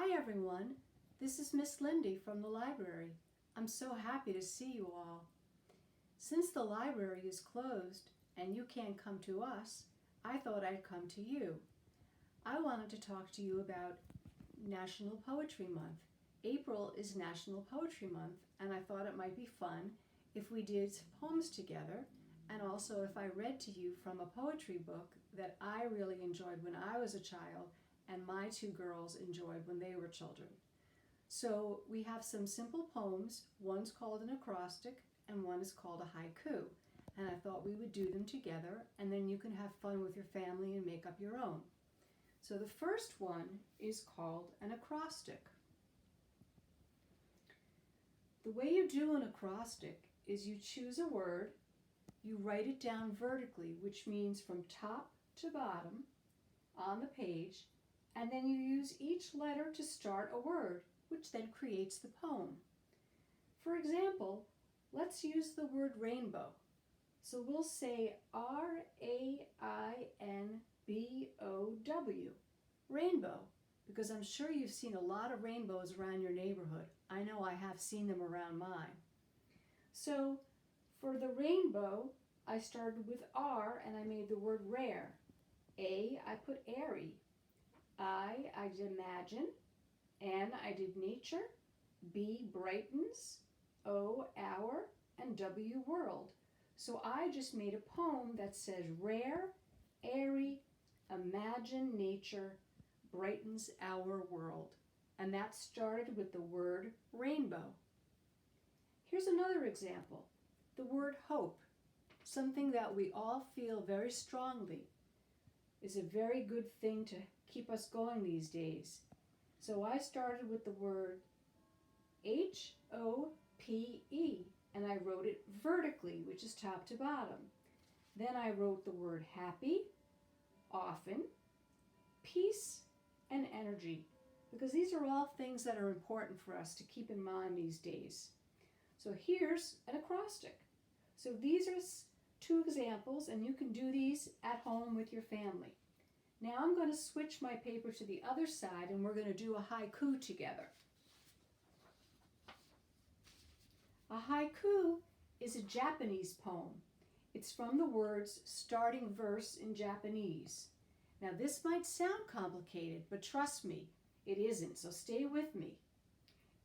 Hi everyone, this is Miss Lindy from the library. I'm so happy to see you all. Since the library is closed and you can't come to us, I thought I'd come to you. I wanted to talk to you about National Poetry Month. April is National Poetry Month, and I thought it might be fun if we did poems together, and also if I read to you from a poetry book that I really enjoyed when I was a child and my two girls enjoyed when they were children. So we have some simple poems. One's called an acrostic and one is called a haiku. And I thought we would do them together, and then you can have fun with your family and make up your own. So the first one is called an acrostic. The way you do an acrostic is you choose a word, you write it down vertically, which means from top to bottom on the page, and then you use each letter to start a word, which then creates the poem. For example, let's use the word rainbow. So we'll say R-A-I-N-B-O-W, rainbow, because I'm sure you've seen a lot of rainbows around your neighborhood. I know I have seen them around mine. So for the rainbow, I started with R and I made the word rare. A, I put airy. I did imagine. N, I did nature. B, brightens. O, hour. And W, world. So I just made a poem that says rare, airy, imagine nature, brightens our world. And that started with the word rainbow. Here's another example. The word hope, something that we all feel very strongly, is a very good thing to keep us going these days. So I started with the word H-O-P-E, and I wrote it vertically, which is top to bottom. Then I wrote the word happy, often, peace, and energy, because these are all things that are important for us to keep in mind these days. So here's an acrostic. So these are two examples, and you can do these at home with your family. Now I'm going to switch my paper to the other side, and we're going to do a haiku together. A haiku is a Japanese poem. It's from the words starting verse in Japanese. Now this might sound complicated, but trust me, it isn't, so stay with me.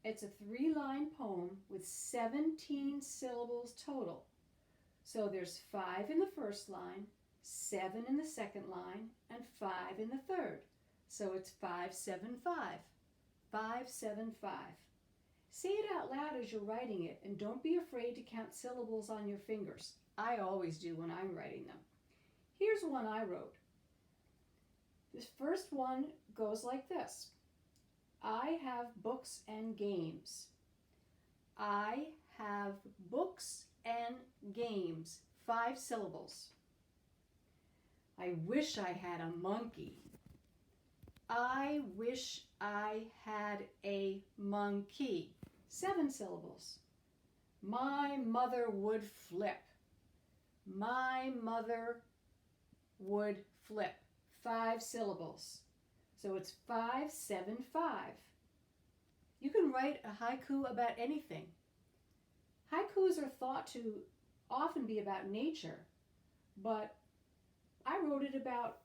It's a 3-line poem with 17 syllables total. So there's 5 in the first line, 7 in the second line, and 5 in the third. So it's 5-7-5. 5-7-5. Say it out loud as you're writing it, and don't be afraid to count syllables on your fingers. I always do when I'm writing them. Here's one I wrote. This first one goes like this. I have books and games. I have books and games. 5 syllables. I wish I had a monkey. I wish I had a monkey. 7 syllables. My mother would flip. My mother would flip. 5 syllables. So it's 5-7-5. You can write a haiku about anything. Haikus are thought to often be about nature, but I wrote it about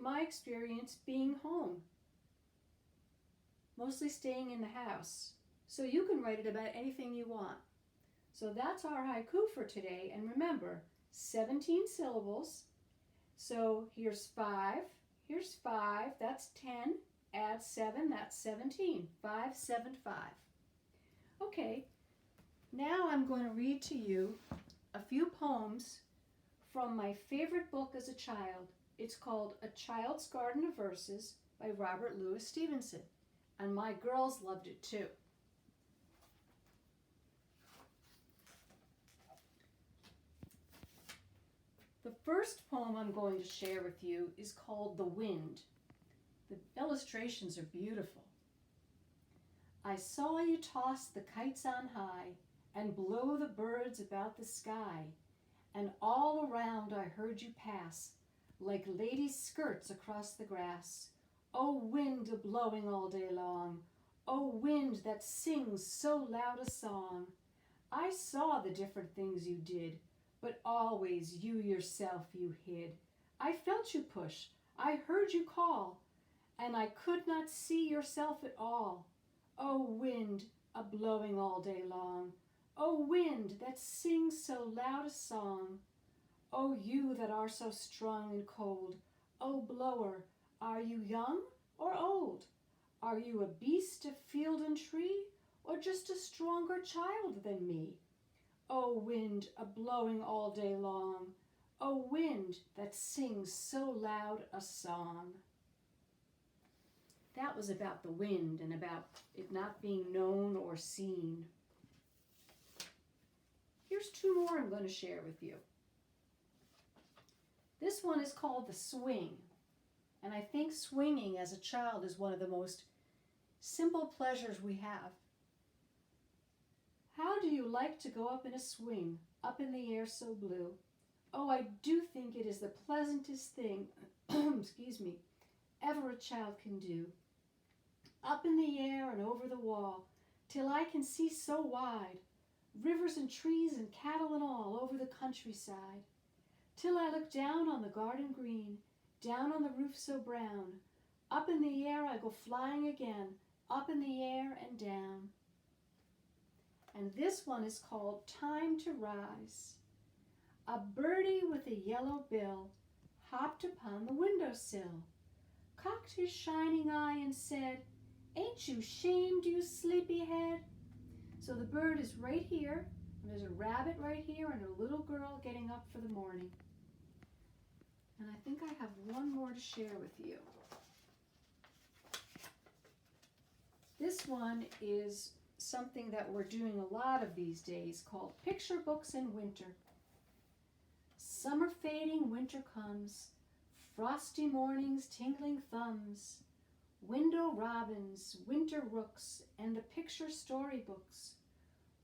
my experience being home, mostly staying in the house. So you can write it about anything you want. So that's our haiku for today. And remember, 17 syllables. So here's 5, that's 10, add 7, that's 17. 5-7-5. Okay, now I'm going to read to you a few poems from my favorite book as a child. It's called A Child's Garden of Verses by Robert Louis Stevenson. And my girls loved it too. The first poem I'm going to share with you is called The Wind. The illustrations are beautiful. I saw you toss the kites on high and blow the birds about the sky, and all around I heard you pass like ladies' skirts across the grass, O wind a-blowing all day long, O wind that sings so loud a song, I saw the different things you did, but always you yourself you hid. I felt you push, I heard you call, and I could not see yourself at all. O wind a-blowing all day long, O wind that sings so loud a song, O you that are so strong and cold, O blower, are you young or old? Are you a beast of field and tree, or just a stronger child than me? O wind a-blowing all day long, O wind that sings so loud a song. That was about the wind and about it not being known or seen. Here's two more I'm going to share with you. This one is called The Swing, and I think swinging as a child is one of the most simple pleasures we have. How do you like to go up in a swing, up in the air so blue? Oh, I do think it is the pleasantest thing, excuse me, ever a child can do. Up in the air and over the wall, till I can see so wide, rivers and trees and cattle and all over the countryside, till I look down on the garden green, down on the roof so brown. Up in the air I go flying again, up in the air and down. And this one is called Time to Rise. A birdie with a yellow bill hopped upon the windowsill, cocked his shining eye and said, "Ain't you shamed, you sleepyhead?" So the bird is right here, and there's a rabbit right here, and a little girl getting up for the morning. And I think I have one more to share with you. This one is something that we're doing a lot of these days called Picture Books in Winter. Summer fading, winter comes, frosty mornings, tingling thumbs, window robins, winter rooks, and the picture storybooks.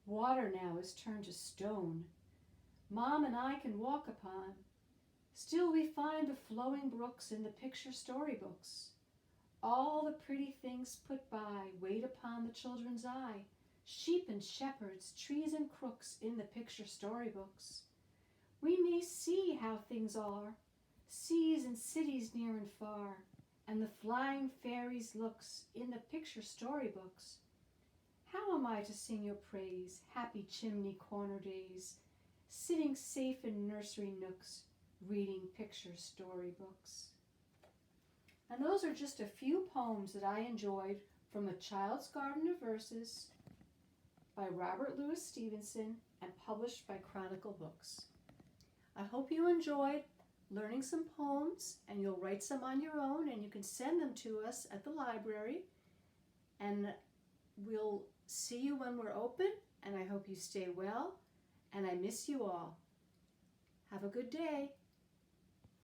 Water now is turned to stone, Mom and I can walk upon. Still we find the flowing brooks in the picture storybooks. All the pretty things put by wait upon the children's eye, sheep and shepherds, trees and crooks in the picture storybooks. We may see how things are, seas and cities near and far, and the flying fairies' looks in the picture storybooks. How am I to sing your praise, happy chimney corner days, sitting safe in nursery nooks, reading picture storybooks? And those are just a few poems that I enjoyed from A Child's Garden of Verses by Robert Louis Stevenson and published by Chronicle Books. I hope you enjoyed learning some poems, and you'll write some on your own, and you can send them to us at the library, and we'll see you when we're open, and I hope you stay well, and I miss you all. Have a good day.